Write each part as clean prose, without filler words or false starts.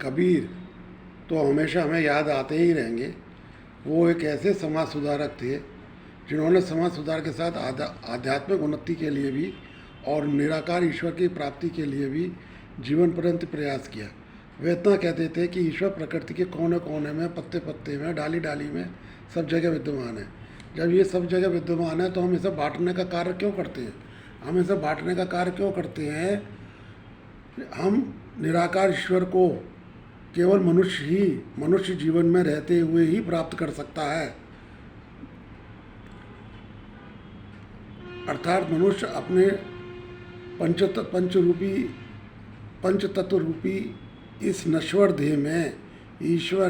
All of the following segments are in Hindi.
कबीर तो हमेशा हमें याद आते ही रहेंगे। वो एक ऐसे समाज सुधारक थे जिन्होंने समाज सुधार के साथ आध्यात्मिक उन्नति के लिए भी और निराकार ईश्वर की प्राप्ति के लिए भी जीवन पर्यंत प्रयास किया। वे इतना कहते थे कि ईश्वर प्रकृति के कोने कोने में, पत्ते पत्ते में, डाली डाली में, सब जगह विद्यमान है। जब ये सब जगह विद्यमान है तो हम इसे बांटने का कार्य क्यों करते हैं? हम इसे बांटने का कार्य क्यों करते हैं? हम निराकार ईश्वर को केवल मनुष्य जीवन में रहते हुए ही प्राप्त कर सकता है। अर्थात मनुष्य अपने पंचतत्व रूपी इस नश्वर देह में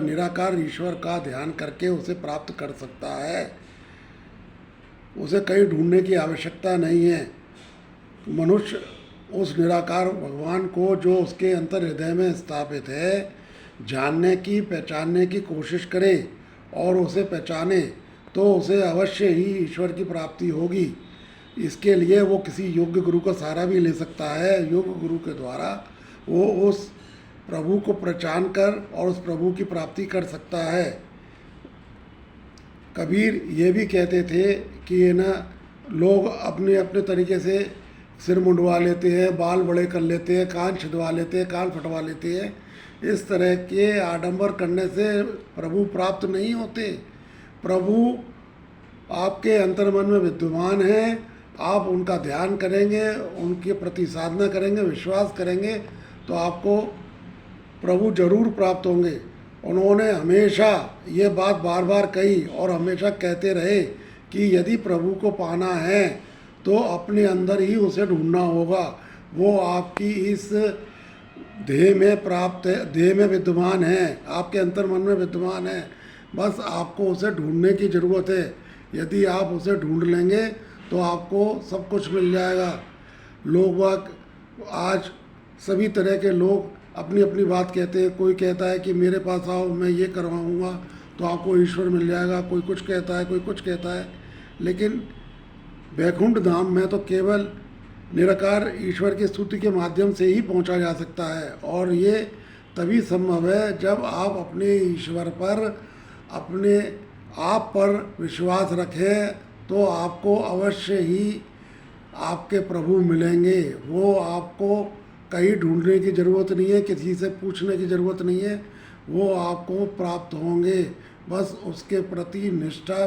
निराकार ईश्वर का ध्यान करके उसे प्राप्त कर सकता है। उसे कहीं ढूंढने की आवश्यकता नहीं है। मनुष्य उस निराकार भगवान को जो उसके अंतर हृदय में स्थापित है जानने की, पहचानने की कोशिश करे और उसे पहचाने तो उसे अवश्य ही ईश्वर की प्राप्ति होगी। इसके लिए वो किसी योग्य गुरु का सहारा भी ले सकता है। योग्य गुरु के द्वारा वो उस प्रभु को पहचान कर और उस प्रभु की प्राप्ति कर सकता है। कबीर ये भी कहते थे कि ये ना लोग अपने अपने तरीके से सिर मुंडवा लेते हैं, बाल बड़े कर लेते हैं, कान छिदवा लेते हैं, कान फटवा लेते हैं। इस तरह के आडंबर करने से प्रभु प्राप्त नहीं होते। प्रभु आपके अंतर्मन में विद्यमान हैं। आप उनका ध्यान करेंगे, उनके प्रति साधना करेंगे, विश्वास करेंगे तो आपको प्रभु जरूर प्राप्त होंगे। उन्होंने हमेशा ये बात बार बार कही और हमेशा कहते रहे कि यदि प्रभु को पाना है तो अपने अंदर ही उसे ढूंढना होगा। वो आपकी इस देह में प्राप्त है, देह में विद्यमान है, आपके अंतर्मन में विद्यमान है। बस आपको उसे ढूंढने की ज़रूरत है। यदि आप उसे ढूंढ लेंगे तो आपको सब कुछ मिल जाएगा। लोग आज सभी तरह के लोग अपनी अपनी बात कहते हैं। कोई कहता है कि मेरे पास आओ, मैं ये करवाऊँगा तो आपको ईश्वर मिल जाएगा। कोई कुछ कहता है, कोई कुछ कहता है। लेकिन वैकुंठ धाम में तो केवल निराकार ईश्वर की स्तुति के माध्यम से ही पहुंचा जा सकता है। और ये तभी संभव है जब आप अपने ईश्वर पर, अपने आप पर विश्वास रखें तो आपको अवश्य ही आपके प्रभु मिलेंगे। वो आपको कहीं ढूंढने की ज़रूरत नहीं है, किसी से पूछने की ज़रूरत नहीं है। वो आपको प्राप्त होंगे। बस उसके प्रति निष्ठा